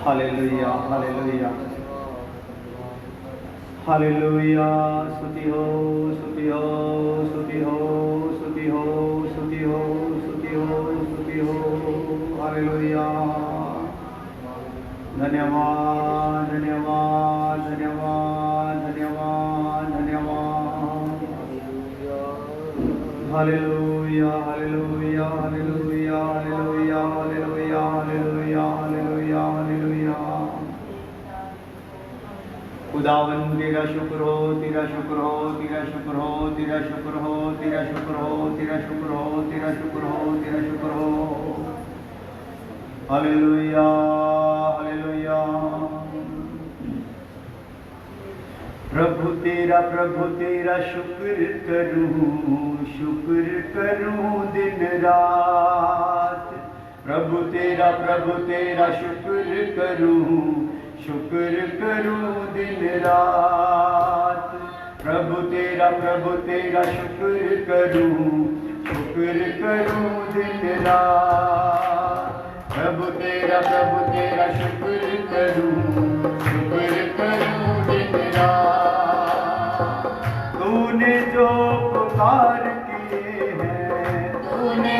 Hallelujah hallelujah hallelujah. स्तुति हो स्तुति हो स्तुति हो स्तुति हो स्तुति हो स्तुति हो स्तुति हो। हालेलुया। धन्यवाद धन्यवाद धन्यवाद धन्यवाद धन्यवाद। Hallelujah hallelujah hallelujah hallelujah hallelujah hallelujah hallelujah hallelujah. खुदावन तेरा शुक्र हो तेरा शुक्र हो तेरा शुक्र हो तेरा शुक्र हो तेरा शुक्र हो तेरा शुक्र हो तेरा शुक्र हो तेरा शुक्र हो। Hallelujah hallelujah. प्रभु तेरा शुक्र करूं दिन रात। प्रभु तेरा शुक्र करूं दिन रात। प्रभु तेरा शुक्र करूं दिन रात। प्रभु तेरा शुक्र करूं दिन रात। तूने जो पुकार किए हैं तूने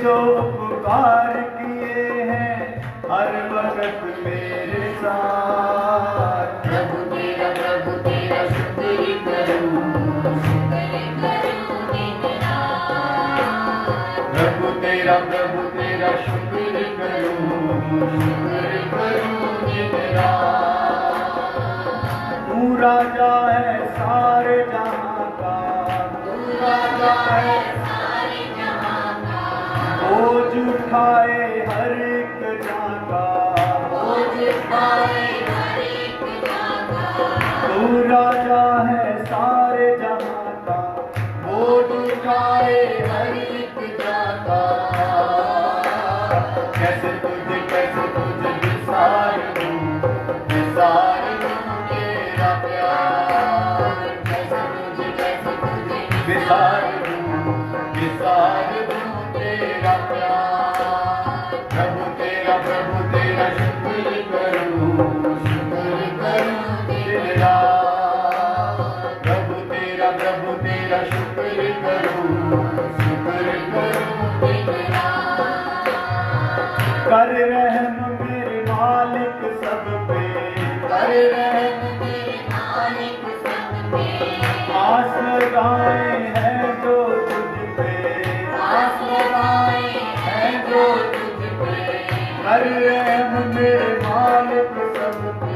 जो पुकार किए हैं हर वक्त मेरे साथ। प्रभु तेरा शुक्र करूं प्रभु तेरा शुक्र करूं दिन रात। तू राजा है सारे जहां का बोझ उठाए हर एक जाका। तू राजा है सारे जहां का बोझ उठाए हर एक जाका। कैसे तुझे विसार दूं तेरा प्यार। कैसे तुझे विसार दूं तेरा प्यार। प्रभु तेरा शुक्र करूं दिन रात। प्रभु तेरा शुक्र करूं दिन रात। कर रहम मेरे मालिक सब पे आस लगाए हैं जो तुझ पे कर रहम मेरे मालिक सब पे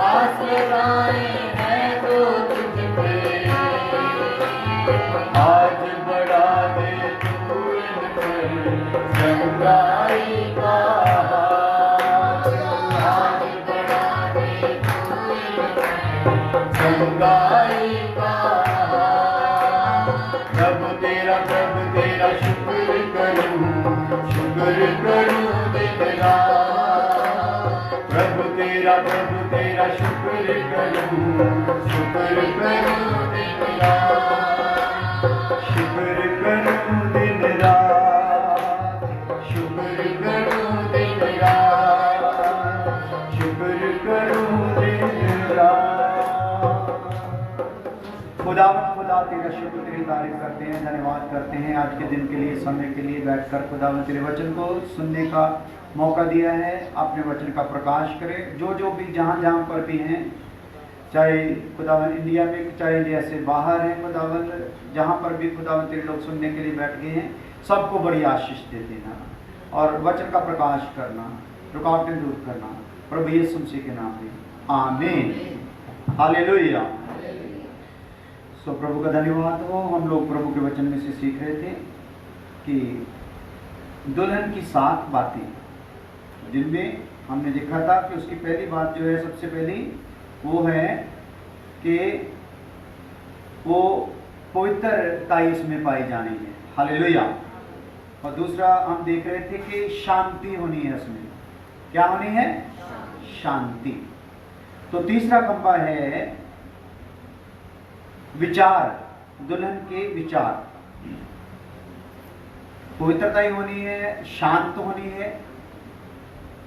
आस लगाए हैं जो तुझ पे। आज बढ़ा दे तू इन पर चंगाई का हाथ। आज बढ़ा दे तू इन पर चंगाई का हाथ। प्रभु तेरा शुक्र करूं दिन रात। प्रभु तेरा शुक्र करूं दिन रात। शुक्र करूं दिन रात। शुक्र करूं दिन रात। शुक्र करूं दिन रात। खुदा तेरा शुक्र तेरी तारीफ करते हैं धन्यवाद करते हैं आज के दिन के लिए समय के लिए बैठकर खुदा तेरे वचन को सुनने का मौका दिया है। अपने वचन का प्रकाश करे जो भी जहाँ पर भी हैं चाहे खुदावन इंडिया में चाहे इंडिया से बाहर है खुदावन जहाँ पर भी खुदावन तेरे लोग सुनने के लिए बैठ गए हैं सबको बड़ी आशीष दे देना और वचन का प्रकाश करना रुकावटें दूर करना प्रभु यीशु मसीह के नाम में आमीन हालेलुया। सो प्रभु का धन्यवाद हो। हम लोग प्रभु के वचन में से सीख रहे थे कि दुल्हन की 7 बातें जिनमें हमने देखा था कि उसकी पहली बात जो है सबसे पहली वो है कि वो पवित्रता इसमें पाई जानी है हालेलुया। और दूसरा हम देख रहे थे कि शांति होनी है उसमें। क्या होनी है? शांति। तो तीसरा खंबा है विचार, दुल्हन के विचार। पवित्रता ही होनी है, शांत होनी है।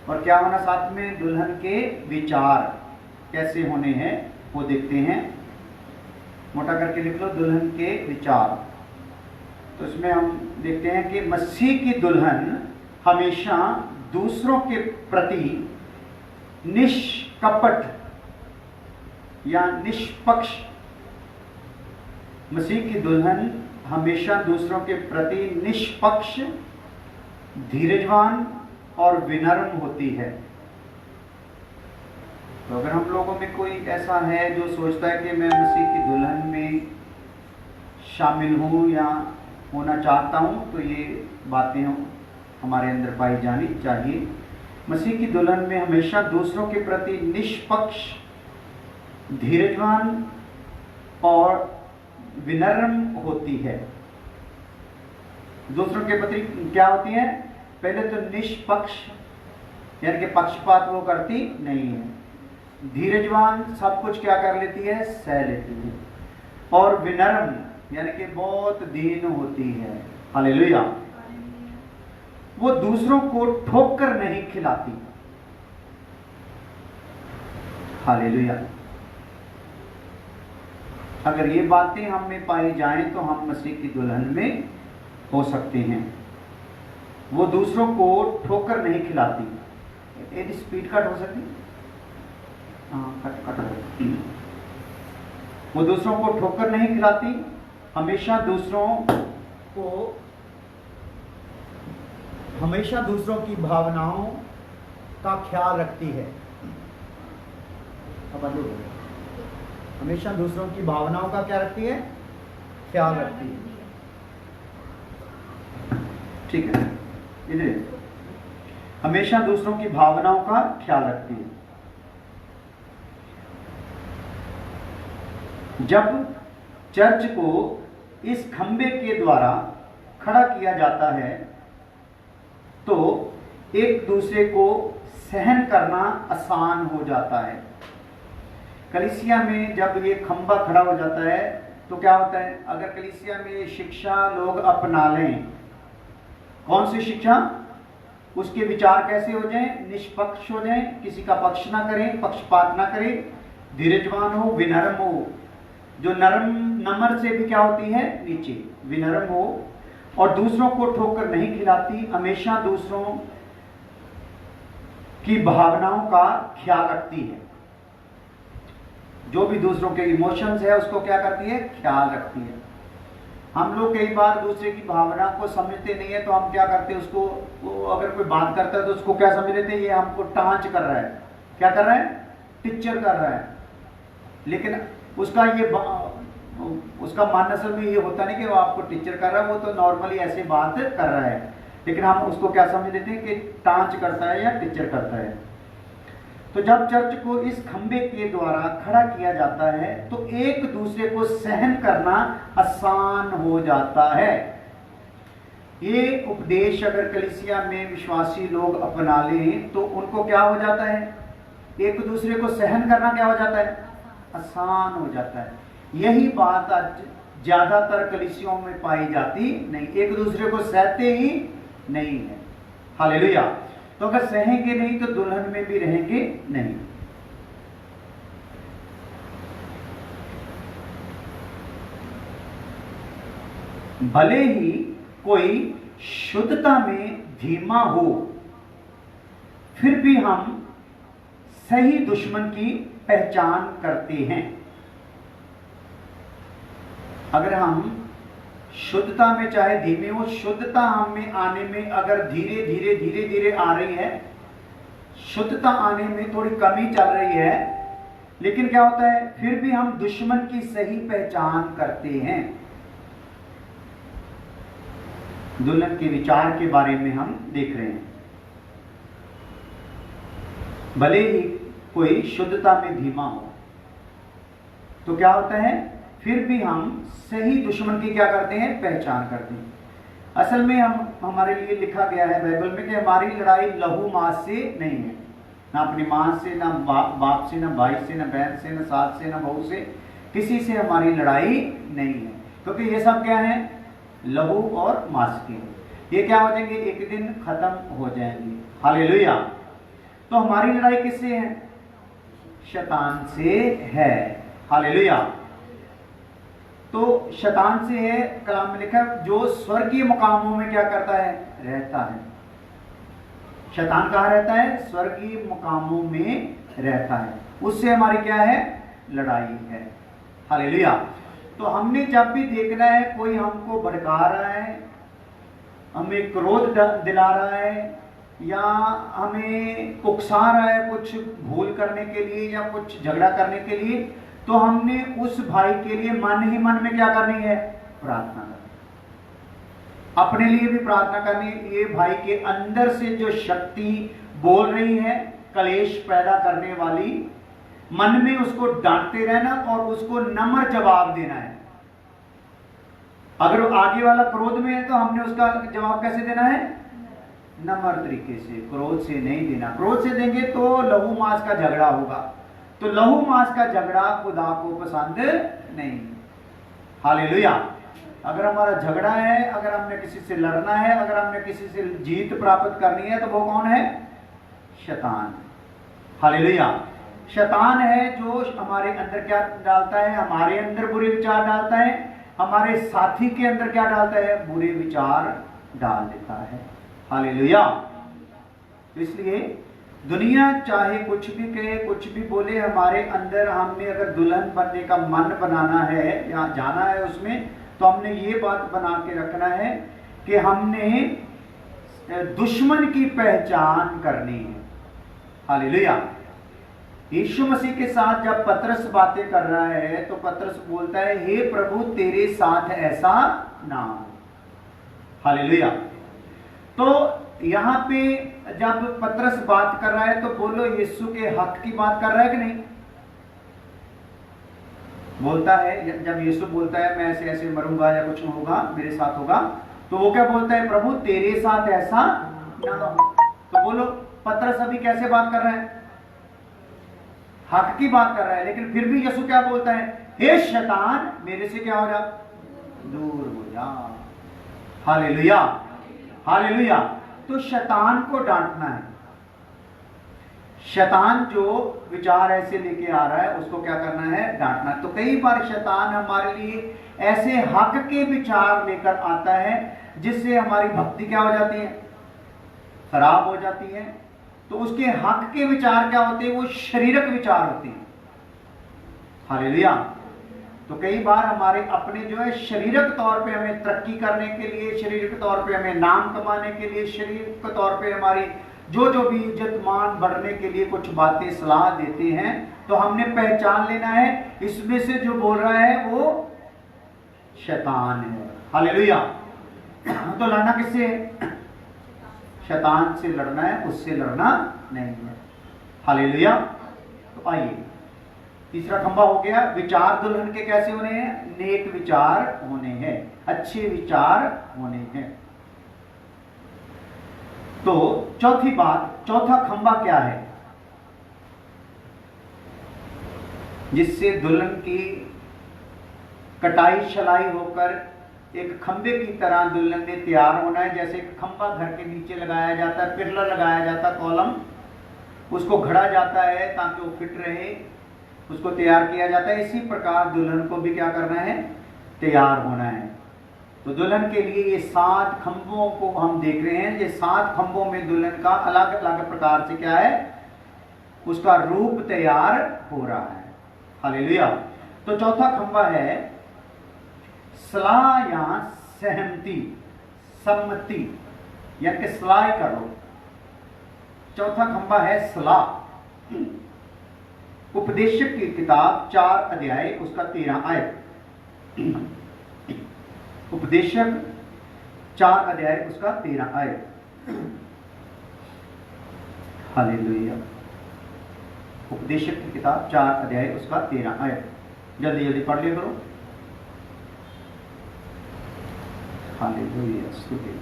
और क्या होना साथ में, दुल्हन के विचार कैसे होने हैं वो देखते हैं। मोटा करके लिख लो, दुल्हन के विचार। तो इसमें हम देखते हैं कि मसीह की दुल्हन हमेशा दूसरों के प्रति निष्कपट या निष्पक्ष, मसीह की दुल्हन हमेशा दूसरों के प्रति निष्पक्ष, धीरजवान और विनम्र होती है। तो अगर हम लोगों में कोई ऐसा है जो सोचता है कि मैं मसीह की दुल्हन में शामिल हूँ या होना चाहता हूँ, तो ये बातें हमारे अंदर पाई जानी चाहिए। मसीह की दुल्हन में हमेशा दूसरों के प्रति निष्पक्ष, धीरजवान और विनम्र होती है। दूसरों के प्रति क्या होती है, पहले तो निष्पक्ष यानी कि पक्षपात वो करती नहीं है। धीरजवान, सब कुछ क्या कर लेती है, सह लेती है। और विनम्र यानी कि बहुत दीन होती है। हालेलुया। वो दूसरों को ठोकर नहीं खिलाती। हालेलुया। अगर ये बातें हम में पाई जाएं तो हम मसीह की दुल्हन में हो सकते हैं। वो दूसरों को ठोकर नहीं खिलाती। यदि स्पीड कट हो सकती, हाँ कट हो। वो दूसरों को ठोकर नहीं खिलाती, हमेशा दूसरों की भावनाओं का ख्याल रखती है। हमेशा दूसरों की भावनाओं का क्या रखती है, ख्याल रखती है। ठीक है, इधर हमेशा दूसरों की भावनाओं का ख्याल रखती है। जब चर्च को इस खंबे के द्वारा खड़ा किया जाता है तो एक दूसरे को सहन करना आसान हो जाता है। कलीसिया में जब ये खंबा खड़ा हो जाता है तो क्या होता है, अगर कलीसिया में ये शिक्षा लोग अपना लें, कौन सी शिक्षा, उसके विचार कैसे हो जाएं, निष्पक्ष हो जाएं, किसी का पक्ष ना करें, पक्षपात ना करें, धीरजवान हो, विनम्र हो। जो नम्र से भी क्या होती है, नीचे, विनम्र हो। और दूसरों को ठोकर नहीं खिलाती, हमेशा दूसरों की भावनाओं का ख्याल रखती है। जो भी दूसरों के इमोशंस है उसको क्या करती है, ख्याल रखती है। हम लोग कई बार दूसरे की भावना को समझते नहीं है तो हम क्या करते हैं, उसको अगर कोई बात करता है तो उसको क्या समझ लेते हैं, ये हमको टांच कर रहा है, क्या कर रहा है, टिच्चर कर रहा है। लेकिन उसका मान असल में ये होता नहीं कि वो आपको टीचर कर रहा है, वो तो नॉर्मली ऐसे बात कर रहा है, लेकिन हम उसको क्या समझ लेते हैं कि टांच करता है या टीचर करता है। तो जब चर्च को इस खंबे के द्वारा खड़ा किया जाता है तो एक दूसरे को सहन करना आसान हो जाता है। ये उपदेश अगर कलीसिया में विश्वासी लोग अपना लें तो उनको क्या हो जाता है, एक दूसरे को सहन करना क्या हो जाता है, आसान हो जाता है। यही बात आज ज्यादातर कलीसियों में पाई जाती नहीं, एक दूसरे को सहते ही नहीं है। हालेलुया। तो अगर सहेंगे नहीं तो दुल्हन में भी रहेंगे नहीं। भले ही कोई शुद्धता में धीमा हो, फिर भी हम सही दुश्मन की पहचान करते हैं। अगर हम शुद्धता में चाहे धीमे हो, शुद्धता हम में आने में अगर धीरे धीरे आ रही है, शुद्धता आने में थोड़ी कमी चल रही है, लेकिन क्या होता है, फिर भी हम दुश्मन की सही पहचान करते हैं। दुल्हन के विचार के बारे में हम देख रहे हैं। भले ही कोई शुद्धता में धीमा हो तो क्या होता है, फिर भी हम सही दुश्मन की क्या करते हैं, पहचान करते हैं। असल में हमारे लिए लिखा गया है बाइबल में कि हमारी लड़ाई लहू मांस से नहीं है, ना अपनी मां से, ना बाप से, ना भाई से, ना बहन से, ना सास से, ना बहू से, किसी से हमारी लड़ाई नहीं है। क्योंकि ये सब क्या है, लहू और मांस के। ये क्या हो जाएंगे, एक दिन खत्म हो जाएंगे। हालेलुया। तो हमारी लड़ाई किससे है? शैतान से है। हालेलुया। तो शैतान से है, कलाम में लिखा जो स्वर्गीय मुकामों में क्या करता है, रहता है। शैतान कहाँ रहता है? स्वर्गीय मुकामों में रहता है। उससे हमारी क्या है, लड़ाई है। हालेलुया। तो हमने जब भी देखना है कोई हमको भड़का रहा है, हमें क्रोध दिला रहा है, या हमें उकसा रहा है कुछ भूल करने के लिए या कुछ झगड़ा करने के लिए, तो हमने उस भाई के लिए मन ही मन में क्या करनी है, प्रार्थना करनी। अपने लिए भी प्रार्थना करनी है। ये भाई के अंदर से जो शक्ति बोल रही है कलेश पैदा करने वाली, मन में उसको डांटते रहना और उसको नम्र जवाब देना है। अगर आगे वाला क्रोध में है तो हमने उसका जवाब कैसे देना है, नम्र तरीके से, क्रोध से नहीं देना। क्रोध से देंगे तो लहू मांस का झगड़ा होगा, तो लहू मांस का झगड़ा खुदा को पसंद नहीं। हालेलुया। अगर हमारा झगड़ा है, अगर हमने किसी से लड़ना है, अगर हमने किसी से जीत प्राप्त करनी है, तो वो कौन है, शैतान। हालेलुया। शैतान है जो हमारे अंदर क्या डालता है, हमारे अंदर बुरे विचार डालता है, हमारे साथी के अंदर क्या डालता है, बुरे विचार डाल देता है। हालेलुया। तो इसलिए दुनिया चाहे कुछ भी कहे, कुछ भी बोले, हमारे अंदर हमने अगर दुल्हन बनने का मन बनाना है या जाना है उसमें, तो हमने ये बात बना के रखना है कि हमने दुश्मन की पहचान करनी है। हालेलुया। यीशु मसीह के साथ जब पतरस बातें कर रहा है तो पतरस बोलता है, हे प्रभु तेरे साथ ऐसा ना हो। हालेलुया। तो यहां पे जब पतरस बात कर रहा है तो बोलो यीशु के हक की बात कर रहा है कि नहीं? बोलता है, जब यीशु बोलता है मैं ऐसे ऐसे मरूंगा या कुछ होगा मेरे साथ होगा, तो वो क्या बोलता है, प्रभु तेरे साथ ऐसा ना हो। तो बोलो पतरस अभी कैसे बात कर रहा है, हक की बात कर रहा है, लेकिन फिर भी यीशु क्या बोलता है, हे शैतान मेरे से क्या हो जा, दूर हो जा। हालेलुया। हालेलुया। तो शैतान को डांटना है। शैतान जो विचार ऐसे लेके आ रहा है उसको क्या करना है, डांटना। तो कई बार शैतान हमारे लिए ऐसे हक के विचार लेकर आता है जिससे हमारी भक्ति क्या हो जाती है, खराब हो जाती है। तो उसके हक के विचार क्या होते हैं, वो शरीरक विचार होते हैं। हालेलुया। तो कई बार हमारे अपने जो है शरीरक तौर पे हमें तरक्की करने के लिए, शरीरक तौर पे हमें नाम कमाने के लिए, शरीरक तौर पे हमारी जो जो भी इज्जत मान बढ़ने के लिए कुछ बातें सलाह देते हैं, तो हमने पहचान लेना है इसमें से जो बोल रहा है वो शैतान है। हालेलुया। तो लड़ना किससे है, शैतान से लड़ना है, उससे लड़ना नहीं है। हालेलुया। तो आइए तीसरा खंबा हो गया, विचार दुल्हन के कैसे होने हैं, नेक विचार होने हैं, अच्छे विचार होने हैं। तो चौथी बात, चौथा खंबा क्या है जिससे दुल्हन की कटाई शलाई होकर एक खंबे की तरह दुल्हन ने तैयार होना है। जैसे खंबा घर के नीचे लगाया जाता है, पिलर लगाया जाता है, कॉलम, उसको घड़ा जाता है ताकि वो फिट रहे, उसको तैयार किया जाता है। इसी प्रकार दुल्हन को भी क्या करना है, तैयार होना है। तो दुल्हन के लिए ये 7 खंभों को हम देख रहे हैं। ये 7 खंभों में दुल्हन का अलग अलग प्रकार से क्या है, उसका रूप तैयार हो रहा है। हालेलुया। तो चौथा खंभा है सलाह या सहमति, सम्मति, यानी कि सलाह करो। चौथा खंभा है सलाह। उपदेशक की किताब 4 अध्याय उसका 13 आयत। उपदेशक 4 अध्याय उसका 13 आयत। हालेलुया। उपदेशक की किताब 4 अध्याय उसका 13 आयत। जल्दी जल्दी पढ़ लिया करो। हालेलुया। स्तुति।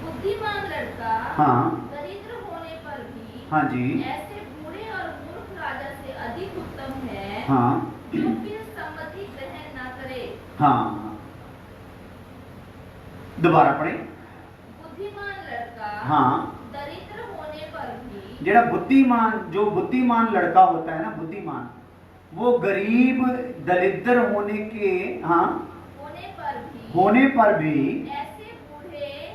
बुद्धिमान लड़का हाँ दरिद्र होने पर भी हाँ जी ऐसे बूढ़े और मूर्ख राजा से अधिक उत्तम है, हाँ जो फिर सम्मति हाँ, दोबारा पढ़े। बुद्धिमान लड़का हाँ, दरिद्र होने पर भी जेड़ा बुद्धिमान, जो बुद्धिमान लड़का होता है ना, बुद्धिमान, वो गरीब दरिद्र होने के, हाँ, होने पर भी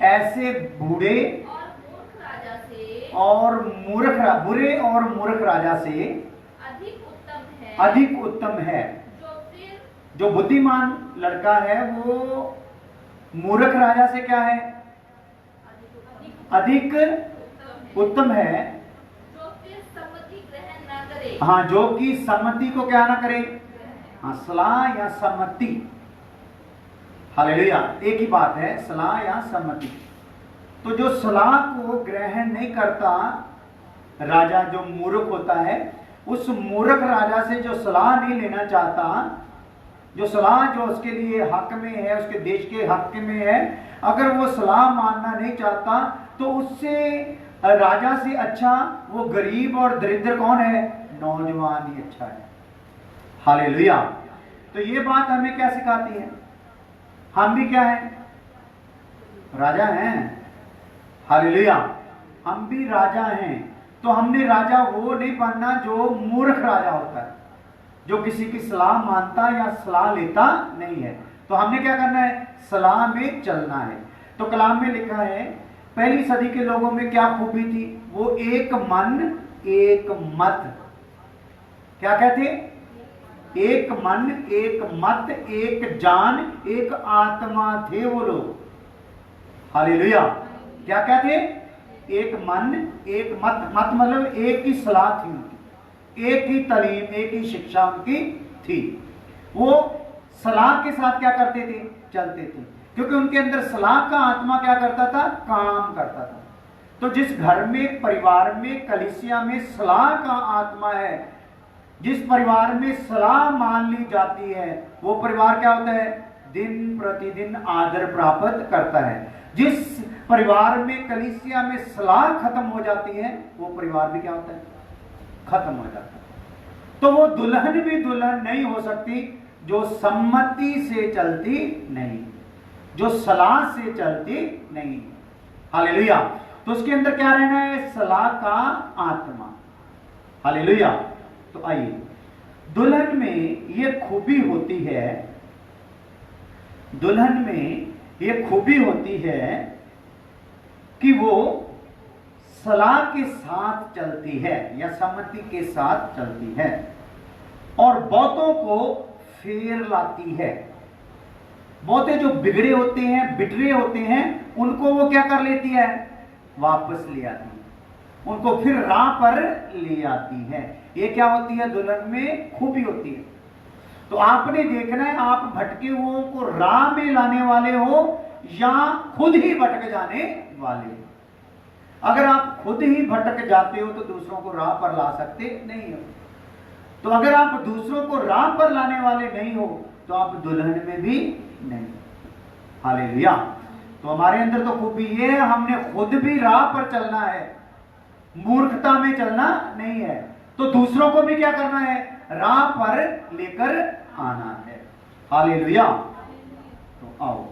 ऐसे बूढ़े और मूर्ख राजा से और बुरे और मूर्ख राजा से अधिक उत्तम है। जो बुद्धिमान लड़का है वो मूर्ख राजा से क्या है? अधिक उत्तम है। जो फिर सम्मति ग्रहण न करे। हाँ, जो कि सम्मति को क्या ना करे? हाँ, सलाह या सम्मति। हालेलुया, एक ही बात है, सलाह या सम्मति। तो जो सलाह को ग्रहण नहीं करता राजा, जो मूर्ख होता है, उस मूर्ख राजा से जो सलाह नहीं लेना चाहता, जो सलाह जो उसके लिए हक में है, उसके देश के हक में है, अगर वो सलाह मानना नहीं चाहता, तो उससे राजा से अच्छा वो गरीब और दरिद्र कौन है? नौजवान ही अच्छा है। हालेलुया। तो ये बात हमें क्या सिखाती है? हम भी क्या है? राजा हैं। हालेलुया, हम भी राजा हैं। तो हमने राजा वो नहीं बनना जो मूर्ख राजा होता है, जो किसी की सलाह मानता या सलाह लेता नहीं है। तो हमने क्या करना है? सलाह में चलना है। तो कलाम में लिखा है, पहली सदी के लोगों में क्या खूबी थी? वो एक मन एक मत, क्या कहते? एक मन एक मत, एक जान एक आत्मा थे वो लोग। हालेलुया। क्या कहते? एक मन एक मत, मत मतलब एक ही सलाह थी उनकी, एक ही तालीम, एक ही शिक्षा उनकी थी। वो सलाह के साथ क्या करते थे? चलते थे, क्योंकि उनके अंदर सलाह का आत्मा क्या करता था? काम करता था। तो जिस घर में, परिवार में, कलीसिया में सलाह का आत्मा है, जिस परिवार में सलाह मान ली जाती है, वो परिवार क्या होता है? दिन प्रतिदिन आदर प्राप्त करता है। जिस परिवार में, कलीसिया में सलाह खत्म हो जाती है, वो परिवार भी क्या होता है? खत्म हो जाता है। तो वो दुल्हन भी दुल्हन नहीं हो सकती जो सम्मति से चलती नहीं, जो सलाह से चलती नहीं। हालेलुया। तो उसके अंदर क्या रहना है? सलाह का आत्मा। हालेलुया। तो आइए, दुल्हन में ये खूबी होती है, दुल्हन में ये खूबी होती है कि वो सलाह के साथ चलती है या सम्मति के साथ चलती है और बहुतों को फेर लाती है। बहुते जो बिगड़े होते हैं, बिटरे होते हैं, उनको वो क्या कर लेती है? वापस ले आती है, उनको फिर राह पर ले आती है। ये क्या होती है? दुल्हन में खूबी होती है। तो आपने देखना है, आप भटके हुओं को राह में लाने वाले हो या खुद ही भटक जाने वाले हो। अगर आप खुद ही भटक जाते हो तो दूसरों को राह पर ला सकते नहीं हो। तो अगर आप दूसरों को राह पर लाने वाले नहीं हो तो आप दुल्हन में भी नहीं। हालेलुया। तो हमारे अंदर तो खूबी ये है, हमने खुद भी राह पर चलना है, मूर्खता में चलना नहीं है। तो दूसरों को भी क्या करना है? राह पर लेकर आना है। हालेलुया। तो आओ,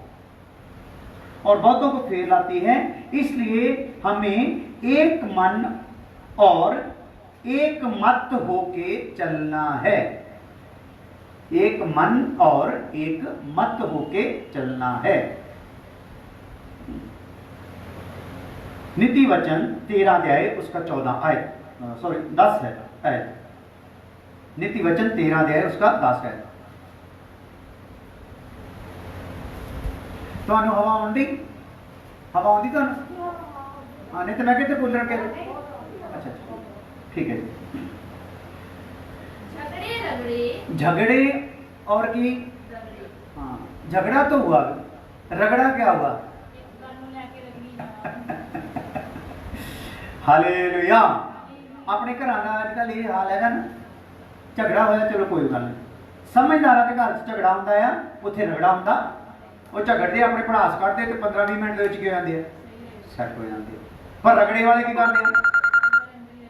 और बहुतों को फेर लाती है, इसलिए हमें एक मन और एक मत होके चलना है। एक मन और एक मत होके चलना है। नीति वचन 13 अध्याय उसका 14 आयत, सॉरी 10 है आयत। नीति वचन 13 अध्याय उसका 10 है। तो हवा आती तो हाँ, नहीं तो मैं कहते कूलर के। अच्छा ठीक है। झगड़े और की, हाँ, झगड़ा तो हुआ, रगड़ा क्या हुआ? हालेलुया। अपने घर आना आजकल ये हाल है ना, झगड़ा होया चलो कोई गल नहीं, समझदारा के घर झगड़ा होंदा है, उत्थे रगड़ा होंदा, वो झगड़ते अपने भड़ास कढ़ते तो 15-20 मिनट के की हो जाते सैट हो जाते। पर रगड़े वाले की करते हैं,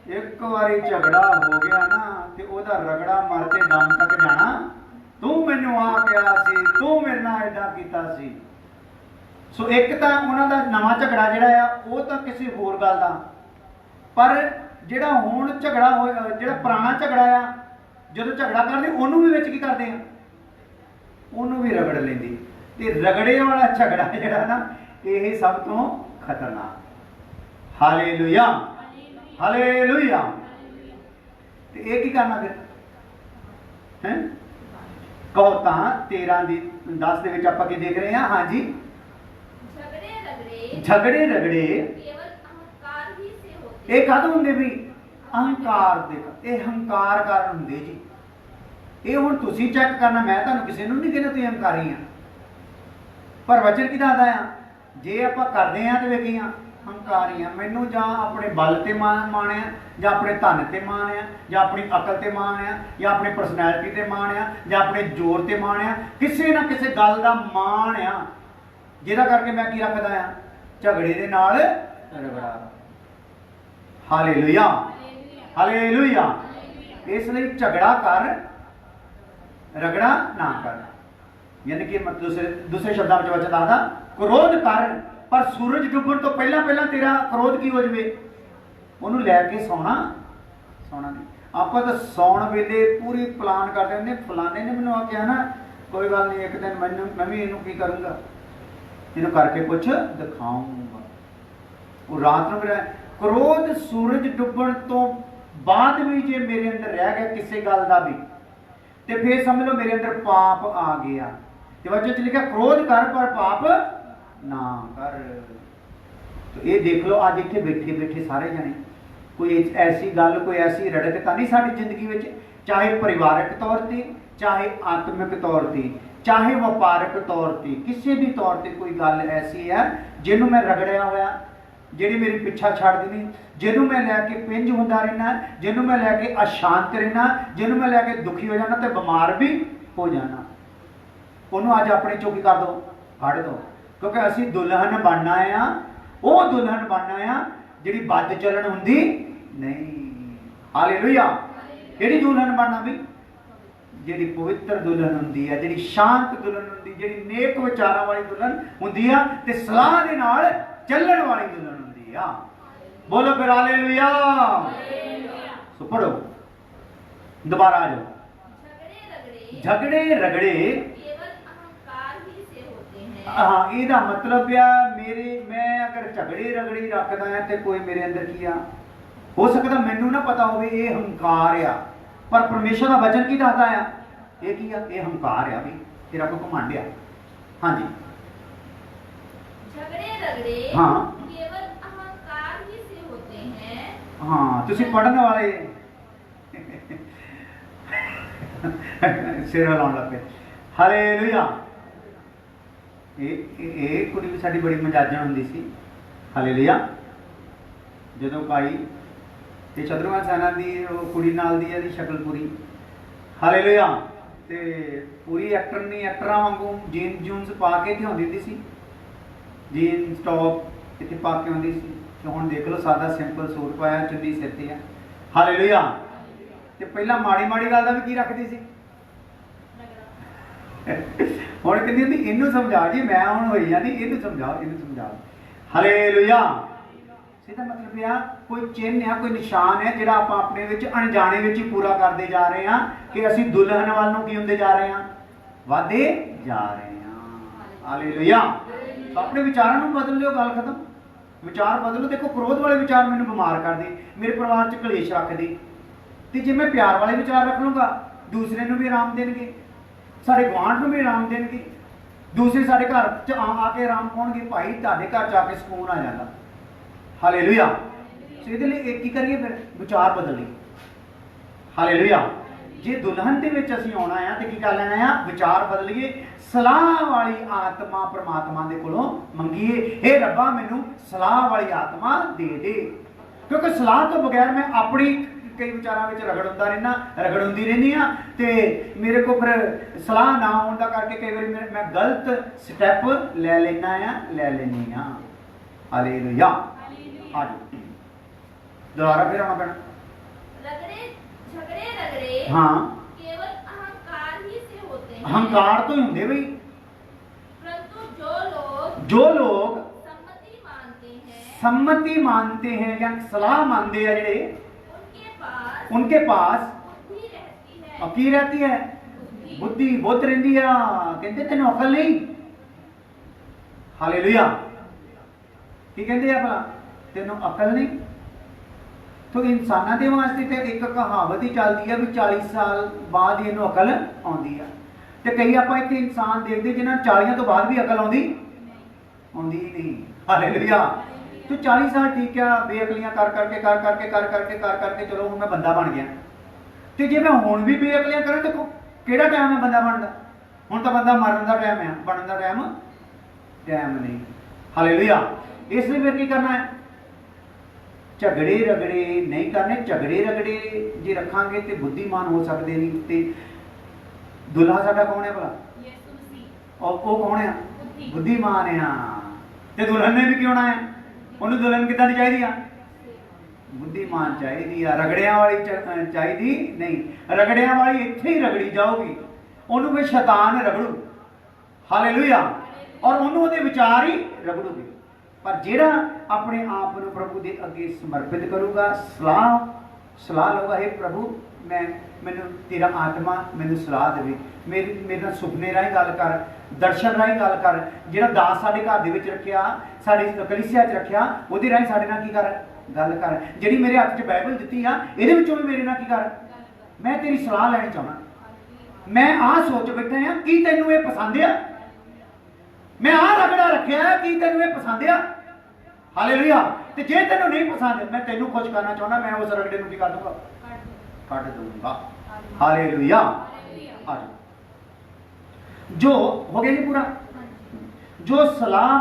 एक बारी झगड़ा हो गया ना तो ओदा रगड़ा मारते दम तक जाना ਤੂੰ ਮੈਨੂੰ ਆ ਕਿਹਾ ਸੀ, ਤੂੰ ਮੇਰੇ ਨਾਲ ਏਦਾਂ ਕੀਤਾ ਸੀ। ਸੋ ਇੱਕ ਤਾਂ ਉਹਨਾਂ ਦਾ ਨਵਾਂ ਝਗੜਾ ਜਿਹੜਾ ਆ ਉਹ ਤਾਂ ਕਿਸੇ ਹੋਰ ਗੱਲ ਦਾ, ਪਰ ਜਿਹੜਾ ਹੁਣ ਝਗੜਾ ਹੋਇਆ, ਜਿਹੜਾ ਪੁਰਾਣਾ ਝਗੜਾ ਆ, ਜਦੋਂ ਝਗੜਾ ਕਰਦੇ ਉਹਨੂੰ ਵੀ ਵਿੱਚ ਕੀ ਕਰਦੇ ਆ, ਉਹਨੂੰ ਵੀ ਰਗੜ ਲੈਂਦੀ। ਤੇ ਰਗੜੇ ਵਾਲਾ ਝਗੜਾ ਜਿਹੜਾ ਨਾ ਇਹ ਸਭ ਤੋਂ ਖਤਰਨਾਕ। Hallelujah, hallelujah. ਤੇ ਇਹ ਕੀ ਕਰਨਾ ਫਿਰ ਹੈ? ਕਹੋ ਤਾਂ 13 ਦੀ 10 ਦੇ ਵਿੱਚ ਆਪਾਂ ਕੀ ਦੇਖ ਰਹੇ ਹਾਂ? ਹਾਂਜੀ, झगड़े रगड़े केवल अहंकार ही से होते। ਇਹ ਕਦ ਹੁੰਦੇ ਵੀ? ਅਹੰਕਾਰ ਦੇ, ਇਹ ਹੰਕਾਰ ਕਾਰਨ ਹੁੰਦੇ ਜੀ। ਇਹ ਹੁਣ ਤੁਸੀਂ ਚੈੱਕ ਕਰਨਾ, ਮੈਂ ਤੁਹਾਨੂੰ ਕਿਸੇ ਨੂੰ ਨਹੀਂ ਕਹਿੰਦਾ ਤੁਸੀਂ ਹੰਕਾਰੀ ਆ, ਪਰ ਵਚਨ ਕੀ ਦੱਸਦਾ ਆ? ਜੇ ਆਪਾਂ ਕਰਦੇ ਆ ਤੇ ਵੇਖੀ ਆ ਹੰਕਾਰੀ ਆ। ਮੈਨੂੰ ਜਾਂ ਆਪਣੇ ਬਲ ਤੇ ਮਾਣ ਆ, ਜਾਂ ਆਪਣੇ ਧਨ ਤੇ ਮਾਣ ਆ, ਜਾਂ ਆਪਣੀ ਅਕਲ ਤੇ ਮਾਣ ਆ, ਜਾਂ ਆਪਣੀ ਪਰਸਨੈਲਿਟੀ ਤੇ ਮਾਣ ਆ, ਜਾਂ ਆਪਣੇ ਜ਼ੋਰ ਤੇ ਮਾਣ ਆ, ਕਿਸੇ ਨਾ ਕਿਸੇ ਗੱਲ ਦਾ ਮਾਣ ਆ, ਜਿਹਦਾ ਕਰਕੇ ਮੈਂ ਕੀ ਰੱਖਦਾ ਆ? ਝਗੜੇ ਦੇ ਨਾਲ ਰਗੜਾ। Hallelujah, hallelujah. ਇਸ ਲਈ ਝਗੜਾ ਕਰ, ਰਗੜਾ ਨਾ ਕਰ। ਯਾਨੀ ਕਿ ਦੂਸਰੇ ਸ਼ਬਦਾਂ ਵਿੱਚ ਵਚਨ ਦੱਸਦਾ, ਕ੍ਰੋਧ ਕਰ, ਪਰ ਸੂਰਜ ਡੁੱਬਣ ਤੋਂ ਪਹਿਲਾਂ ਪਹਿਲਾਂ ਤੇਰਾ ਕ੍ਰੋਧ ਕੀ ਹੋ ਜਵੇ? ਉਹਨੂੰ ਲੈ ਕੇ ਸੌਣਾ ਨਹੀਂ। ਆਪਾਂ ਤਾਂ ਸੌਣ ਵੇਲੇ ਪੂਰੀ ਪਲਾਨ ਕਰਦੇ ਹੁੰਦੇ, ਫਲਾਣੇ ਨੇ ਮੈਨੂੰ ਆ ਕਿਹਾ ਨਾ, ਕੋਈ ਗੱਲ ਨਹੀਂ, ਇੱਕ ਦਿਨ ਮੈਂ ਵੀ ਇਹਨੂੰ ਕੀ ਕਰੂੰਗਾ, ਇਹਨੂੰ ਕਰਕੇ ਕੁਛ ਦਿਖਾਊਂਗਾ। ਉਹ ਰਾਤ ਨੂੰ ਮੇਰਾ ਕ੍ਰੋਧ ਸੂਰਜ ਡੁੱਬਣ ਤੋਂ ਬਾਅਦ ਵੀ ਜੇ ਮੇਰੇ ਅੰਦਰ ਰਹਿ ਗਿਆ ਕਿਸੇ ਗੱਲ ਦਾ ਵੀ, ਤੇ ਫੇਰ ਸਮਝ ਲਓ ਮੇਰੇ ਅੰਦਰ ਪਾਪ ਆ ਗਿਆ। ਤੇ ਵਚਨ ਚ ਲਿਖਿਆ ਕ੍ਰੋਧ ਕਰ ਪਰ ਪਾਪ ਨਾ ਕਰ। ਤੇ ਇਹ ਦੇਖ ਲਓ ਅੱਜ ਇੱਥੇ ਬੈਠੇ ਸਾਰੇ ਜਣੇ, ਕੋਈ ਐਸੀ ਗੱਲ, ਕੋਈ ਐਸੀ ਰੜਕ ਤਾਂ ਨਹੀਂ ਸਾਡੀ ਜ਼ਿੰਦਗੀ ਵਿੱਚ, ਚਾਹੇ ਪਰਿਵਾਰਕ ਤੌਰ ਤੇ, ਚਾਹੇ ਆਤਮਿਕ ਤੌਰ ਤੇ, ਚਾਹੇ ਵਪਾਰਕ ਤੌਰ ਤੇ, ਕਿਸੇ ਵੀ ਤੌਰ ਤੇ ਕੋਈ ਗੱਲ ਐਸੀ ਹੈ ਜਿਹਨੂੰ ਮੈਂ ਰਗੜਿਆ ਹੋਇਆ, ਜਿਹੜੀ ਮੇਰੀ ਪਿੱਛਾ ਛੱਡਦੀ ਨਹੀਂ, ਜਿਹਨੂੰ ਮੈਂ ਲੈ ਕੇ ਪਿੰਜ ਹੁੰਦਾ ਰਹਿਣਾ, ਜਿਹਨੂੰ ਮੈਂ ਲੈ ਕੇ ਅਸ਼ਾਂਤ ਰਹਿਣਾ, ਜਿਹਨੂੰ ਮੈਂ ਲੈ ਕੇ ਦੁਖੀ ਹੋ ਜਾਣਾ ਤੇ ਬਿਮਾਰ ਵੀ ਹੋ ਜਾਣਾ, ਉਹਨੂੰ ਅੱਜ ਆਪਣੇ ਚੋਂ ਕੀ ਕਰ ਦਿਓ? ਕੱਢ ਦਿਓ। ਕਿਉਂਕਿ ਅਸੀਂ ਦੁਲਹਨ ਬਣਨਾ ਆ, ਉਹ ਦੁਲਹਨ ਬਣਨਾ ਆ ਜਿਹੜੀ ਵੱਧ ਚੱਲਣ ਹੁੰਦੀ ਨਹੀਂ। ਹਾਲੇਲੂਇਆ। ਕਿਹੜੀ ਦੁਲਹਨ ਬਣਨਾ ਵੀ? ਜਿਹੜੀ ਪਵਿੱਤਰ ਦੁਲਹਨ ਹੁੰਦੀ ਹੈ, ਜਿਹੜੀ ਸ਼ਾਂਤ ਦੁਲਹਨ ਹੁੰਦੀ, ਜਿਹੜੀ ਨੇਕ ਵਿਚਾਰਾਂ ਵਾਲੀ ਦੁਲਹਨ ਹੁੰਦੀ ਆ, ਤੇ ਸਲਾਹ ਦੇ ਨਾਲ ਚੱਲਣ ਵਾਲੀ ਦੁਲਹਨ ਹੁੰਦੀ ਆ। ਬੋਲੋ ਫਿਰ ਹਾਲੇਲੂਇਆ। ਸੋ ਪੜੋ, ਦੁਬਾਰਾ ਆ ਜਾਓ। झगड़े रगड़े केवल अहंकार ही से होते हैं। हाँ, ਇਹਦਾ ਮਤਲਬ ਆ ਮੈਂ ਅਗਰ ਝਗੜੇ ਰਗੜੀ ਰੱਖਦਾ ਹਾਂ ਤੇ ਕੋਈ ਮੇਰੇ ਅੰਦਰ ਕੀ ਆ ਹੋ ਸਕਦਾ ਮੈਨੂੰ ਨਾ ਪਤਾ ਹੋਵੇ ਇਹ ਹੰਕਾਰ ਆ, ਪਰ ਪਰਮੇਸ਼ਰ ਦਾ ਵਚਨ ਕੀ ਦੱਸਦਾ ਆ? ਇਹ ਕੀ ਆ? ਇਹ ਹੰਕਾਰ ਆ ਵੀ, ਤੇਰਾ ਕੋਈ ਘਮੰਡ ਆ। ਹਾਂਜੀ, झगड़े रगड़े हाँ। केवल अहंकार ही से होते हैं। हाँ, ਤੁਸੀਂ ਪੜਨ ਵਾਲੇ ਸਿਰ ਹਿਲਾਉਣ ਲੱਗ ਪਏ। ਹਾਲੇਲੂਇਆ। ਇਹ ਕੁੜੀ ਵੀ ਸਾਡੀ ਬੜੀ ਮਜ਼ਾਜਣ ਹੁੰਦੀ ਸੀ। ਹਾਲੇਲੂਇਆ। ਜਦੋਂ ਪਾਈ ਤੇ ਸ਼ਤਰੂਘਨ ਸੈਨਾ ਦੀ ਉਹ ਕੁੜੀ ਨਾਲ ਦੀ ਇਹਦੀ ਸ਼ਕਲ ਪੂਰੀ। ਹਾਲੇਲੂਇਆ। ਤੇ ਪੂਰੀ ਐਕਟਰ ਨਹੀਂ, ਐਕਟਰਾਂ ਵਾਂਗੂ ਜੀਨ ਜੂਨਸ ਪਾ ਕੇ ਇੱਥੇ ਆਉਂਦੀ ਹੁੰਦੀ ਸੀ, ਜੀਨ ਟੌਪ ਇੱਥੇ ਪਾ ਕੇ ਆਉਂਦੀ ਸੀ। ਤੇ ਹੁਣ ਦੇਖ ਲਓ ਸਾਦਾ ਸਿੰਪਲ ਸੂਟ ਪਾਇਆ, ਚੁੰਨੀ ਸਿਰ ਤੇ ਆ। ਹਾਲੇਲੂਇਆ। ਤੇ ਪਹਿਲਾਂ ਮਾੜੀ ਗੱਲ ਦਾ ਵੀ ਕੀ ਰੱਖਦੀ ਸੀ, ਹੁਣ ਕਹਿੰਦੀ ਹੁੰਦੀ ਇਹਨੂੰ ਸਮਝਾ ਜੀ, ਮੈਂ ਹੁਣ ਹੋਈ ਜਾਂਦੀ, ਇਹਨੂੰ ਸਮਝਾਓ। ਹਾਲੇਲੂਇਆ। ਇਹਦਾ ਮਤਲਬ ਆ ਕੋਈ ਚਿੰਨ੍ਹ ਆ, ਕੋਈ ਨਿਸ਼ਾਨ ਹੈ ਜਿਹੜਾ ਆਪਾਂ ਆਪਣੇ ਵਿੱਚ ਅਣਜਾਣੇ ਵਿੱਚ ਹੀ ਪੂਰਾ ਕਰਦੇ ਜਾ ਰਹੇ ਹਾਂ ਕਿ ਅਸੀਂ ਦੁਲਹਨ ਵੱਲ ਨੂੰ ਕੀ ਹੁੰਦੇ ਜਾ ਰਹੇ ਹਾਂ? ਵਧਦੇ ਜਾ ਰਹੇ ਹਾਂ। ਹਾਲੇਲੂਇਆ। ਆਪਣੇ ਵਿਚਾਰਾਂ ਨੂੰ ਬਦਲ ਲਿਓ, ਗੱਲ ਖਤਮ। ਵਿਚਾਰ ਬਦਲੋ। ਦੇਖੋ, ਕ੍ਰੋਧ ਵਾਲੇ ਵਿਚਾਰ ਮੈਨੂੰ ਬਿਮਾਰ ਕਰਦੇ, ਮੇਰੇ ਪਰਿਵਾਰ 'ਚ ਕਲੇਸ਼ ਰੱਖਦੇ, ਤੇ ਜੇ ਮੈਂ ਪਿਆਰ ਵਾਲੇ ਵਿਚਾਰ ਰੱਖ ਲੂੰਗਾ ਦੂਸਰੇ ਨੂੰ ਵੀ ਆਰਾਮ ਦੇਣਗੇ, ਸਾਡੇ ਗੁਆਂਢ ਨੂੰ ਵੀ ਆਰਾਮ ਦੇਣਗੇ, ਦੂਸਰੇ ਸਾਡੇ ਘਰ 'ਚ ਆ ਕੇ ਆਰਾਮ ਪਾਉਣਗੇ। ਭਾਈ ਤੁਹਾਡੇ ਘਰ 'ਚ ਆ ਕੇ ਸਕੂਨ ਆ ਜਾਂਦਾ। ਹਾਲੇਲੂਇਆ। ਸੋ ਇਹਦੇ ਲਈ ਕੀ ਕਰੀਏ ਫਿਰ? ਵਿਚਾਰ ਬਦਲੀਏ। ਹਾਲੇਲੂਇਆ। ਜੇ ਦੁਲਹਨ ਦੇ ਵਿੱਚ ਅਸੀਂ ਆਉਣਾ ਆ ਤੇ ਕੀ ਕਰ ਲੈਣਾ ਆ? ਵਿਚਾਰ ਬਦਲੀਏ, ਸਲਾਹ ਵਾਲੀ ਆਤਮਾ ਪ੍ਰਮਾਤਮਾ ਦੇ ਕੋਲੋਂ ਮੰਗੀਏ। ਇਹ ਰੱਬਾ ਮੈਨੂੰ ਸਲਾਹ ਵਾਲੀ ਆਤਮਾ ਦੇ ਦੇ, ਕਿਉਂਕਿ ਸਲਾਹ ਤੋਂ ਬਗੈਰ ਮੈਂ ਆਪਣੀ ਕਈ ਵਿਚਾਰਾਂ ਵਿੱਚ ਰਗੜ ਹੁੰਦੀ ਰਹਿੰਦੀ ਆ, ਤੇ ਮੇਰੇ ਕੋਲ ਫਿਰ ਸਲਾਹ ਨਾ ਹੋਣ ਦਾ ਕਰਕੇ ਕਈ ਵਾਰੀ ਮੈਂ ਗਲਤ ਸਟੈਪ ਲੈ ਲੈਂਦੀ ਆ। ਹਾਲੇਲੂਇਆ। ਆਜੋ ਦੁਬਾਰਾ ਫਿਰ ਆਉਣਾ ਪੈਣਾ। झगड़े रगड़े हाँ। केवल अहंकार ही से होते ਹੰਕਾਰ ਤੋਂ ਹੀ ਹੁੰਦੇ ਬਈ। परंतु जो लोग सम्मति मानते हैं या सलाह मानते हैं जेड़े, उनके पास बुद्धि रहती है। बुद्धि की रहती है? बुद्धि बुद्ध रहिंदी आ। कहते तेनों अकल नहीं। हालेलुया। की कहते हैं भला? तेनों अकल नहीं। तो इंसाना के वास्ते तो एक कहावत ही चलती है भी 40 साल बाद इन्हों अकल आती है। तो कई आप इतने इंसान देखते जिन्हें 40 तो बाद भी अकल आती नहीं। हालेलुया। तो 40 साल ठीक है, बेअकलियां कर करके चलो हूँ मैं बंदा बन गया। तो जे मैं हुण भी बेअकलियां करा तो केड़ा टाइम है बंदा बनदा? हुण तो बंदा मरन का टाइम है, बनने का टाइम नहीं। हालेलुया। इसलिए फिर की करना है? झगड़े रगड़े नहीं करने। झगड़े रगड़े जे रखांगे तो बुद्धिमान हो सकते नहीं। तो दुल्हा साडा कौन है भला? यीशु मसीह। और वो कौन है? बुद्धि। बुद्धिमान है। ते दुल्हन ने भी क्यों ना है? उन्हें दुल्हन कितना चाहिए? बुद्धिमान चाहिए। रगड़िया वाली चाहिए नहीं। रगड़िया वाली इत्थे ही रगड़ी जाओगी, उन्होंने कोई शैतान रगड़ू। हालेलुया। और उन्होंने विचार ही रगड़ूगे। पर जेड़ा अपने आप को प्रभु के अगे समर्पित करूगा, सलाह लूगा, हे प्रभु मैनू तेरा आत्मा मैनू सलाह देवे, मेरे सुपने राही गल कर, दर्शन राही गल कर। जेड़ा दास साडे घर दे विच रखिया, साडी कलीसिया च रखिया, उहदे राही साडे नाल की कर गल कर। जिहड़ी मेरे हत्थ च बाइबल दित्ती आ, इहदे विचों भी मेरे नाल की कर। मैं तेरी सलाह लैनी चाहना। मैं आ सोच बैठा हां की तैनूं इह पसंद आ? मैं आ रगड़ा रखिया की तैनूं इह पसंद आ? हालेलुया। ते जे तैनूं नहीं पसंद, मैं तैनूं खुश करना चाहना, मैं उस रगड़े नूं की कर दूंगा? काट दूंगा। हालेलुया। जो हो गया जी पूरा। जो सलाह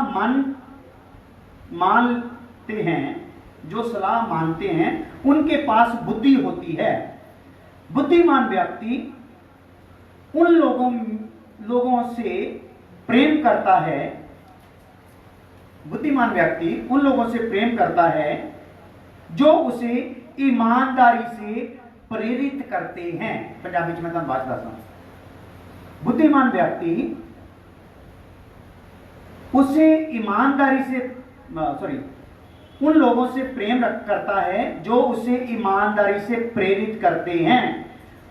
मानते हैं, जो सलाह मानते हैं उनके पास बुद्धि होती है। बुद्धिमान व्यक्ति उन लोगों से प्रेम करता है। बुद्धिमान व्यक्ति उन लोगों से प्रेम करता है जो उसे ईमानदारी से प्रेरित करते हैं। पंजाबी में मैं तुहानू बात दसदा। बुद्धिमान व्यक्ति उसे ईमानदारी से उन लोगों से प्रेम करता है जो उसे ईमानदारी से प्रेरित करते हैं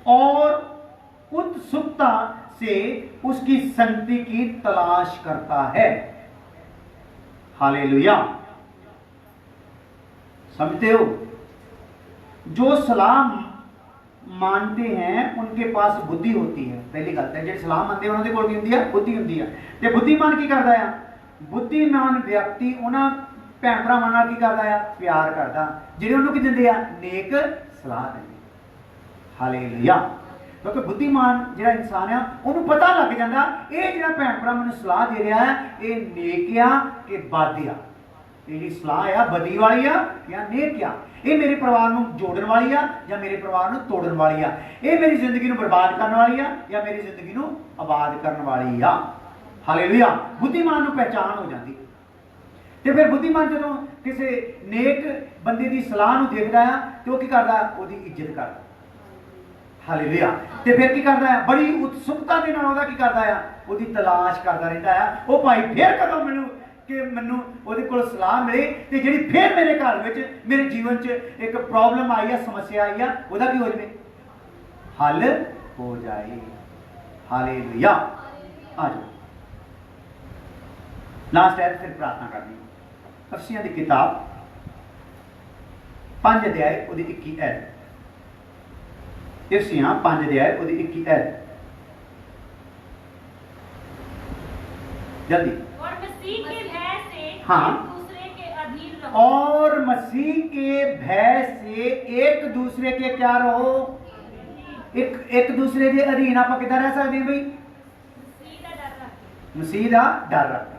और उत्सुकता से उसकी संगति की तलाश करता है। हालेलुया। समझते हो? जो सलाह मानते हैं उनके पास बुद्धि होती है। पहली गल है जो सलाह मानते हैं उन्होंने कोल की होती है? बुद्धि होती है। ते बुद्धिमान की करता है? बुद्धिमान व्यक्ति उन्हां भैन भरावां नाल की करता है? प्यार करता। जिहड़े उन्होंने की दिंदे आ? नेक सलाह दिंदे। हालेलुया। क्योंकि बुद्धिमान जिहड़ा इंसान है उन्होंने पता लग जाता ये जिहड़ा भैन भरा मैनूं सलाह दे रहा है ये नेक आ कि बद आ। ये सलाह आ बदी वाली आ या नेक आ? ये मेरे परिवार को जोड़न वाली आ या मेरे परिवार को तोड़न वाली आ? ये मेरी जिंदगी को बर्बाद करने वाली आ या मेरी जिंदगी को आबाद करने वाली आ? हालेलुया। बुद्धिमान को पहचान हो जाती। तो फिर बुद्धिमान जो किसी नेक बंदे की सलाह को देखता है तो वह की करता? उसकी इज्जत करता। हालेलुया। तो फिर की करता है? बड़ी उत्सुकता के नाल की करता है? उसकी तलाश करता रहता है। वो भाई फिर कदों मैनू कि मैनू ਉਹਦੇ ਕੋਲ सलाह मिले तो जी फिर मेरे घर में मेरे जीवन च एक प्रॉब्लम आई है, समस्या आई है, वह की हो जाए? हल हो जाए। हालेलुया। आ जाओ लास्ट है फिर प्रार्थना करनी। अफसियां की किताब 5 अध्याय उसदी 21 ऐत। अफसियां 5 अध्याय उसदी 21 ऐत। जल्दी। और मसीह के भय से हाँ। एक दूसरे के अधीन रहो। और मसीह के भय से एक दूसरे के क्या रहो? एक दूसरे के अधीन। आप कितना रह सकते हैं भाई? मसीह का डर रखना।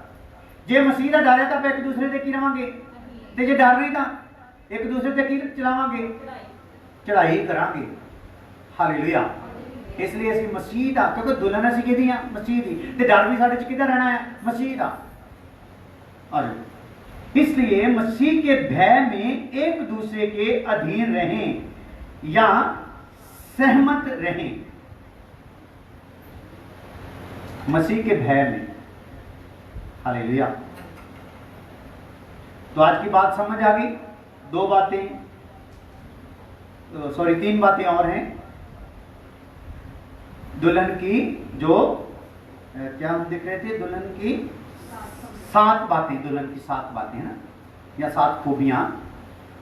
जे मसीह का डर है तो आप एक दूसरे से की रहांगे, तो जे डर नहीं तो एक दूसरे से की चलावांगे? चढ़ाई करांगे। हालेलुया। इसलिए असं मसीह का, क्योंकि दुल्हन असीं किहदी आ? मसीह की। तो डर भी साडे च किहदा रहना है? मसीह का। इसलिए मसीह के भय में एक दूसरे के अधीन रहें या सहमत रहें। मसीह के भय में। हालेलुया। तो आज की बात समझ आ गई। दो बातें, सॉरी 3 बातें और हैं। दुल्हन की जो क्या हम देख रहे थे, दुल्हन की 7 बातें, दुल्हन की 7 बातें है ना, या 7 खूबियां।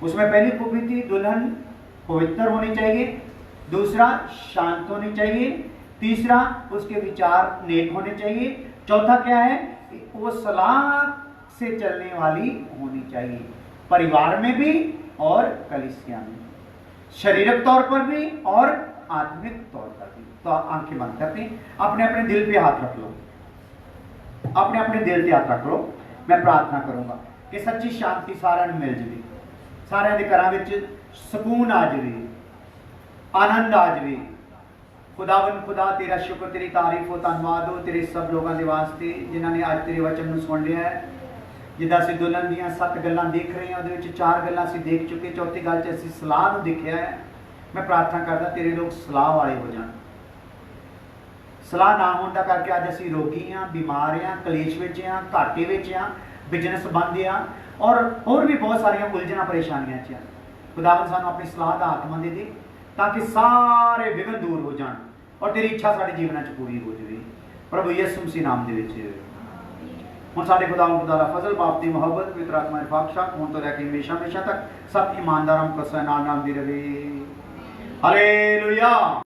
उसमें पहली खूबी थी दुल्हन पवित्र होनी चाहिए, दूसरा शांत होनी चाहिए, तीसरा उसके विचार नेक होने चाहिए, चौथा क्या है, वो सलाह से चलने वाली होनी चाहिए, परिवार में भी और कलीसिया में, शारीरिक तौर पर भी और आत्मिक तौर पर भी। तो आंखें बंद करते हैं, अपने अपने दिल पे हाथ रख लो, अपने अपने दिल पे हाथ रख लो। मैं प्रार्थना करूंगा कि सच्ची शांति साਰਿਆਂ ਨੂੰ मिल जाए, साਰਿਆਂ ਦੇ ਘਰਾਂ ਵਿੱਚ ਸਕੂਨ आ जाए, आनंद आ जाए। खुदावन खुदा तेरा शुक्र, तेरी तारीफ हो, धन्यवाद हो तेरे सब लोगों के वास्ते जिन्होंने आज तेरे वचन ਨੂੰ सुन लिया है। जिदा ਅਸੀਂ दुल्हन ਦੀਆਂ 7 ਗੱਲਾਂ देख रहे हैं, ਉਹਦੇ ਵਿੱਚ 4 ਗੱਲਾਂ ਅਸੀਂ देख चुके, चौथी ਗੱਲ 'ਚ ਅਸੀਂ ਸਲਾਹ ਨੂੰ ਦੇਖਿਆ है। मैं प्रार्थना करता तेरे लोग सलाह वाले हो जाए। सलाह ना होने का करके अज असी रोगी हाँ, बीमार हाँ, कलेश में हाँ, घाटे में हाँ, बिजनेस बंद हाँ और भी बहुत सारिया उलझना परेशानियां च। खुदावन सानू अपनी सलाह का आत्मा दे दे ताकि सारे विघन दूर हो जाए और तेरी इच्छा साडे जीवन च पूरी हो जाए। प्रभु यीशु मसीह नाम दे विच हुण साडे खुदावन खुदा दा फजल, बाप दी मोहब्बत, पवित्र आत्मा दी बख्शिश हुण तो लैके हमेशा हमेशा तक सब ईमानदारां को नाल नाल दी रहे। हालेलुया।